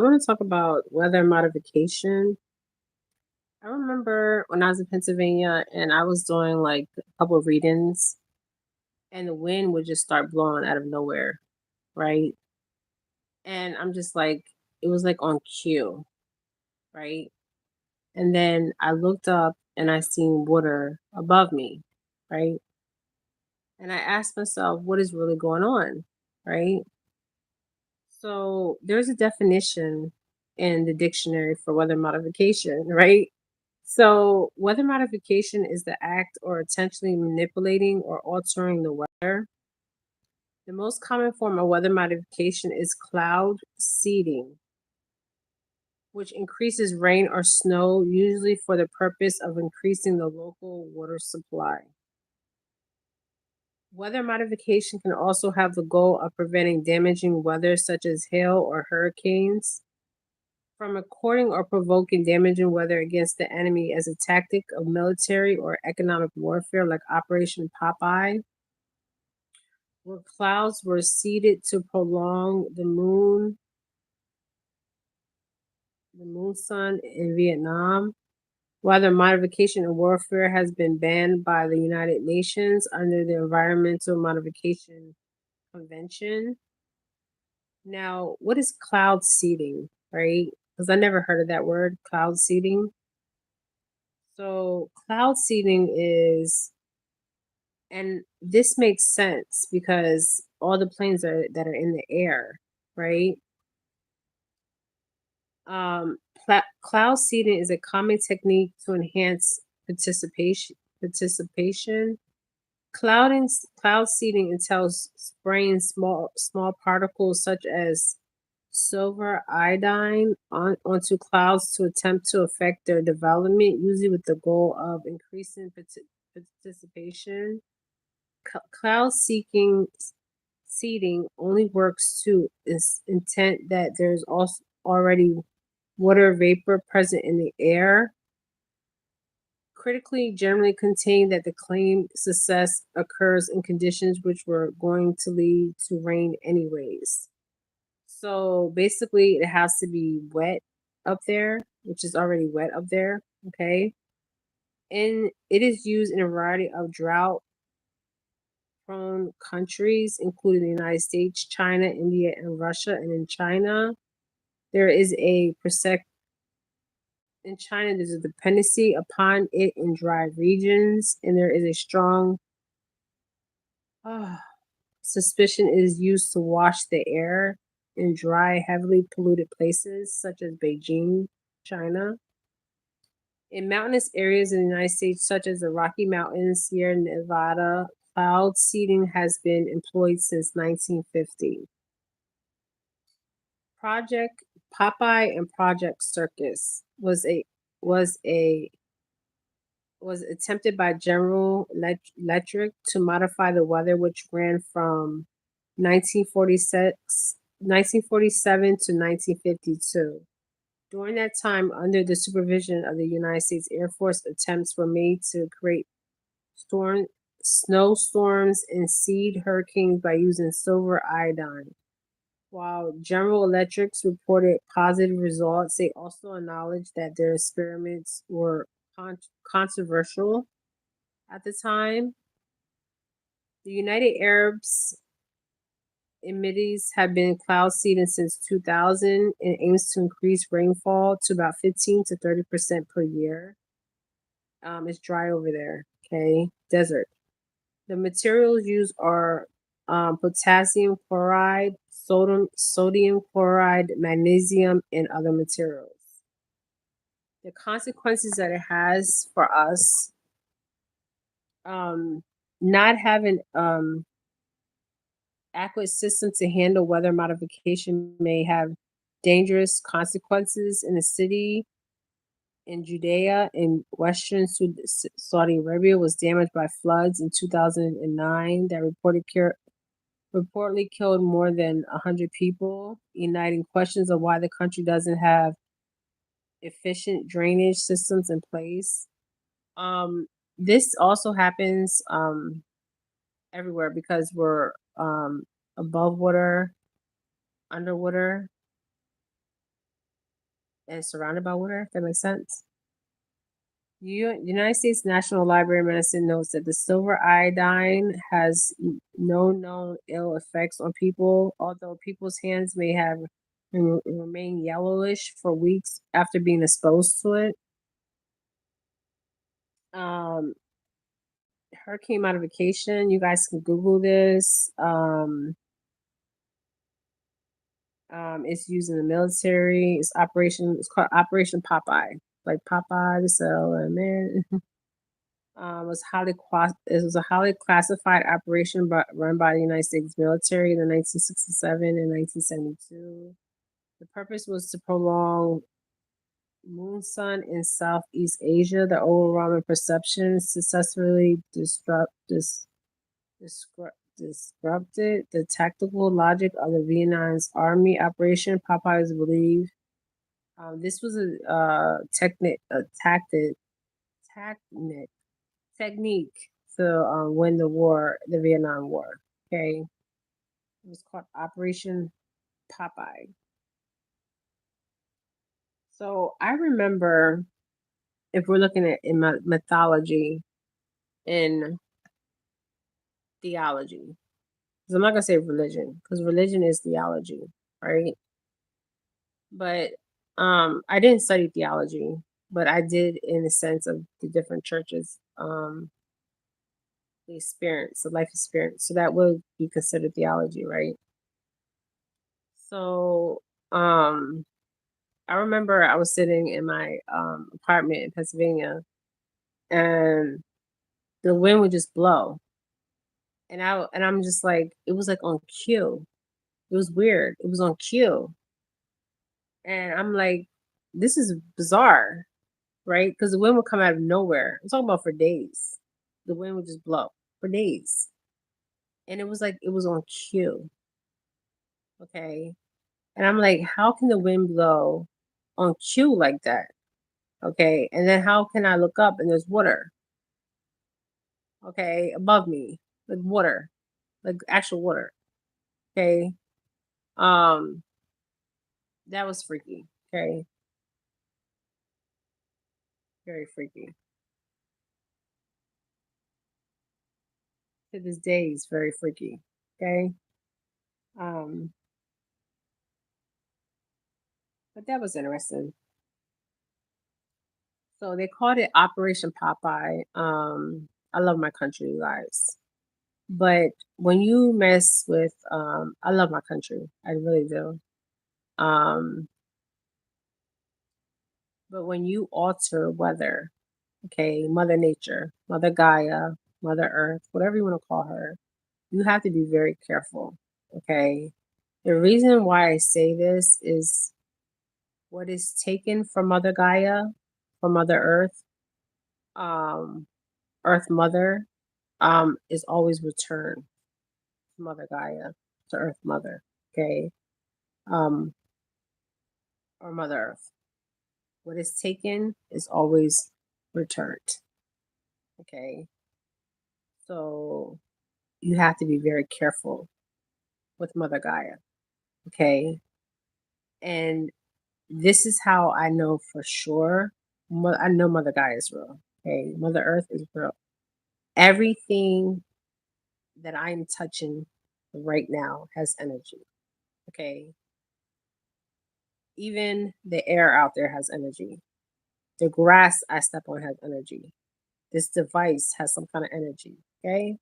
I want to talk about weather modification. I remember when I was in Pennsylvania and I was doing like a couple of readings, and the wind would just start blowing out of nowhere, right? And I'm just like, it was like on cue, right? And then I looked up and I seen water above me, right? And I asked myself, what is really going on, right? So there's a definition in the dictionary for weather modification, right? So, weather modification is the act or intentionally manipulating or altering the weather. The most common form of weather modification is cloud seeding, which increases rain or snow, usually for the purpose of increasing the local water supply. Weather modification can also have the goal of preventing damaging weather, such as hail or hurricanes, from recording or provoking damaging weather against the enemy as a tactic of military or economic warfare like Operation Popeye, where clouds were seeded to prolong the moon sun in Vietnam. Weather modification in warfare has been banned by the United Nations under the Environmental Modification Convention. Now, what is cloud seeding, right? Because I never heard of that word, cloud seeding. So, cloud seeding is, and this makes sense because all the planes that are in the air, right? Cloud seeding is a common technique to enhance participation. Participation. Cloud seeding entails spraying small particles such as silver iodine onto clouds to attempt to affect their development, usually with the goal of increasing participation. Cloud seeking seeding only works to its intent that there's also already water vapor present in the air. Critically generally contain that the claimed success occurs in conditions which were going to lead to rain anyways. So basically, it has to be wet up there, which is already wet up there. Okay. And it is used in a variety of drought prone countries, including the United States, China, India, and Russia. And in China, there is a in China, there's a dependency upon it in dry regions, and there is a strong uh, suspicion it is used to wash the air in dry, heavily polluted places such as Beijing, China. In mountainous areas in the United States, such as the Rocky Mountains, Sierra Nevada, cloud seeding has been employed since 1950. Project Popeye and Project Circus was a was attempted by General Electric to modify the weather, which ran from 1947 to 1952. During that time, under the supervision of the United States Air Force, attempts were made to create storm, snowstorms and seed hurricanes by using silver iodine. While General Electric's reported positive results, they also acknowledged that their experiments were controversial at the time. The United Arabs Emirates have been cloud seeding since 2000 and aims to increase rainfall to about 15 to 30% per year. It's dry over there, okay? Desert. The materials used are potassium chloride, sodium chloride, magnesium, and other materials. The consequences that it has for us, um, not having adequate system to handle weather modification may have dangerous consequences in the city in Judea in western Saudi Arabia was damaged by floods in 2009 that reportedly killed more than 100 people, igniting questions of why the country doesn't have efficient drainage systems in place. Um, this also happens everywhere because we're above water, underwater. and surrounded by water. If that makes sense. United States National Library of Medicine notes that the silver iodine has no known ill effects on people, although people's hands may have remain yellowish for weeks after being exposed to it. Um, Hurricane Modification, you guys can Google this. It's used in the military. It's called Operation Popeye, like Popeye the Sailor Man. It was a highly classified operation run by the United States military in the 1967 and 1972. The purpose was to prolong moon sun in Southeast Asia. The overwhelming perception successfully disrupted the tactical logic of the Vietnam's army. Operation Popeye is believed. This was a technique to win the Vietnam War. Okay, it was called Operation Popeye. So I remember, if we're looking at in mythology and theology, because I'm not gonna say religion, because religion is theology, right? But I didn't study theology, but I did in the sense of the different churches, the experience, the life experience. So that would be considered theology, right? So I remember I was sitting in my apartment in Pennsylvania, and the wind would just blow, and I'm just like, it was like on cue. It was weird. It was on cue, and I'm like, this is bizarre, right? Because the wind would come out of nowhere. I'm talking about for days. The wind would just blow for days, and it was like it was on cue. Okay, and I'm like, how can the wind blow on cue like that? Okay, and then how can I look up and there's water? Okay, above me, like water, like actual water. Okay, um, that was freaky. Okay, very freaky. To this day, it's very freaky. Okay, um, but that was interesting. So they called it Operation Popeye. I love my country, you guys. But when you mess with, I love my country. I really do. Um, but when you alter weather, okay, Mother Nature, Mother Gaia, Mother Earth, whatever you want to call her, you have to be very careful. Okay. The reason why I say this is what is taken from Mother Gaia, from Mother Earth, um, Earth Mother, is always returned to Mother Gaia, to Earth Mother. Okay. Um, or Mother Earth. What is taken is always returned. Okay. So you have to be very careful with Mother Gaia. Okay. And this is how I know for sure. I know Mother Gaia is real. Okay. Mother Earth is real. Everything that I'm touching right now has energy. Okay. Even the air out there has energy. The grass I step on has energy. This device has some kind of energy. Okay.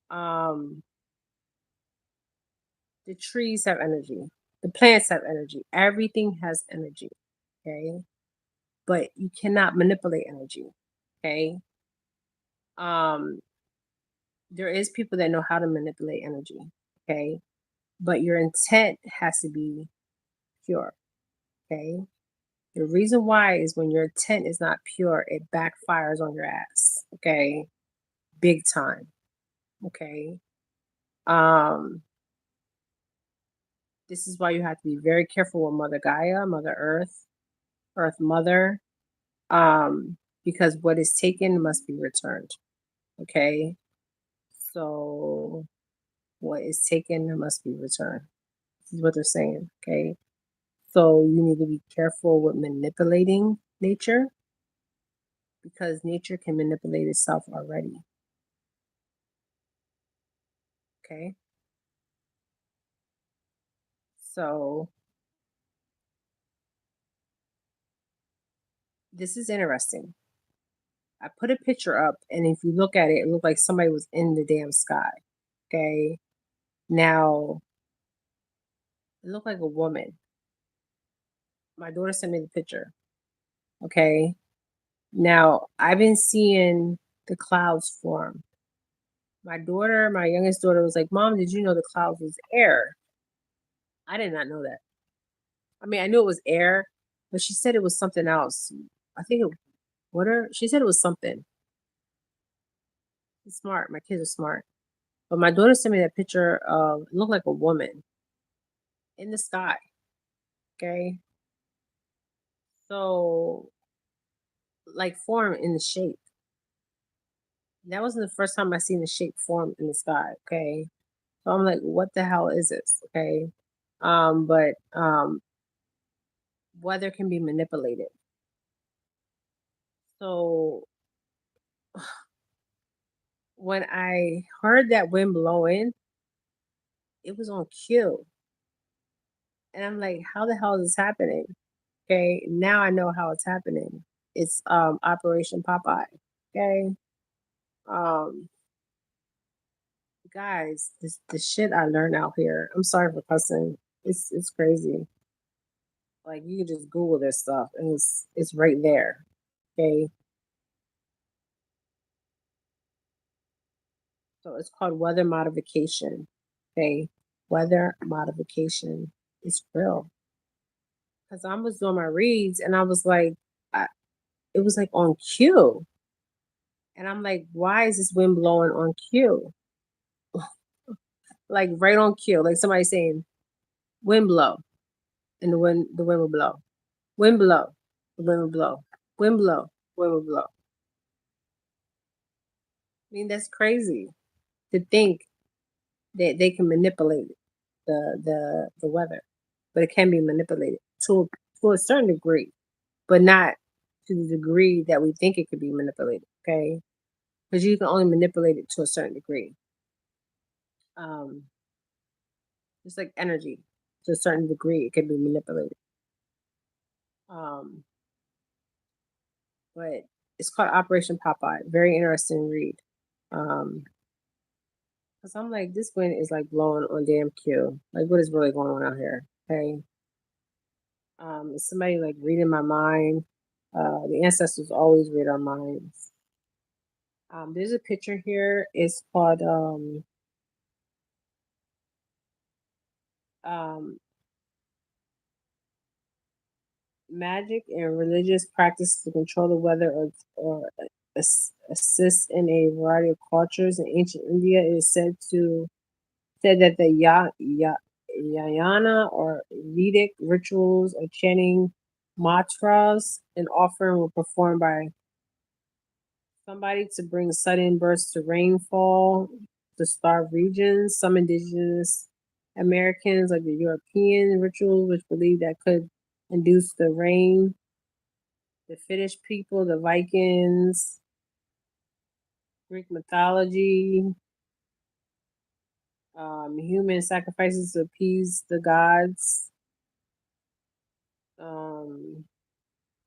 Um, the trees have energy. The plants have energy. Everything has energy. Okay. But you cannot manipulate energy. Okay. Um, there is people that know how to manipulate energy. Okay. But your intent has to be pure. Okay. The reason why is when your intent is not pure, it backfires on your ass. Okay. Big time. Okay. Um, this is why you have to be very careful with Mother Gaia, Mother Earth, Earth Mother, because what is taken must be returned. Okay. So what is taken must be returned. This is what they're saying. Okay. So you need to be careful with manipulating nature because nature can manipulate itself already. Okay. So this is interesting. I put a picture up, and if you look at it, it looked like somebody was in the damn sky. Okay. Now, it looked like a woman. My daughter sent me the picture. Okay. Now, I've been seeing the clouds form. My youngest daughter was like, Mom, did you know the clouds was air? I did not know that. I mean, I knew it was air, but she said it was something else. I think it water. She said it was something. It's smart. My kids are smart. But my daughter sent me that picture of it looked like a woman in the sky. Okay. So like form in the shape. That wasn't the first time I seen the shape form in the sky. Okay. So I'm like, what the hell is this? Okay. But weather can be manipulated. So when I heard that wind blowing, it was on cue. And I'm like, how the hell is this happening? Okay, now I know how it's happening. It's Operation Popeye. Okay. Um guys, this the shit I learned out here. I'm sorry for cussing. It's crazy. Like you can just Google this stuff and it's right there. Okay. So it's called weather modification. Okay. Weather modification. It's real. Because I was doing my reads and I was like, it was like on cue. And I'm like, why is this wind blowing on cue? Like right on cue. Like somebody saying, wind blow. And the wind will blow. Wind blow. The wind will blow. Wind blow. Wind will blow. I mean, that's crazy to think that they can manipulate the weather. But it can be manipulated to a certain degree, but not to the degree that we think it could be manipulated. Okay. Because you can only manipulate it to a certain degree. Um, just like energy, to a certain degree, it can be manipulated. Um, but it's called Operation Popeye. Very interesting read. Because I'm like, this wind is like blowing on damn cue. Like, what is really going on out here? Okay. Is somebody like reading my mind? The ancestors always read our minds. There's a picture here. It's called um, magic and religious practices to control the weather or assist in a variety of cultures. In ancient India, it is said that the Yayana or Vedic rituals or chanting mantras and offering were performed by somebody to bring sudden bursts to rainfall to starved regions. Some indigenous Americans, like the European rituals, which believed that could induce the rain. The Finnish people, the Vikings, Greek mythology, human sacrifices to appease the gods, um,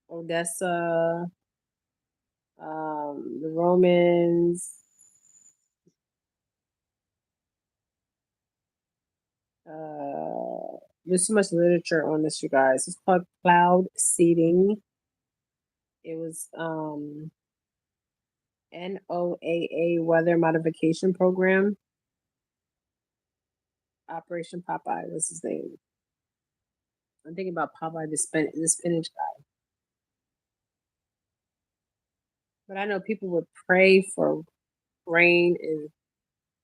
Odessa, the Romans. There's so much literature on this, you guys. It's called cloud seeding. It was NOAA weather modification program. Operation Popeye was his name. I'm thinking about Popeye the spinach guy. But I know people would pray for rain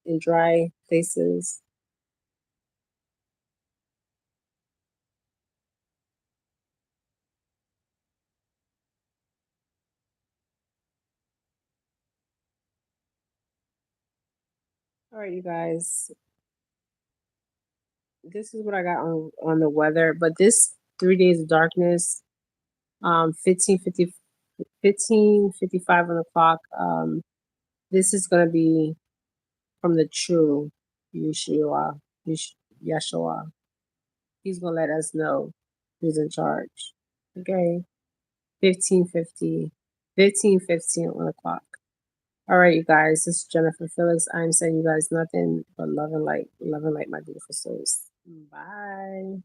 in dry places. All right, you guys. This is what I got on the weather, but this 3 Days of Darkness, 15:50, 15:55 on the clock. This is going to be from the true Yeshua. Yeshua. He's going to let us know who's in charge. Okay. 15:50, 15:15 on the clock. All right, you guys. This is Jennifer Phillips. I'm saying you guys nothing but love and light, my beautiful souls. Bye.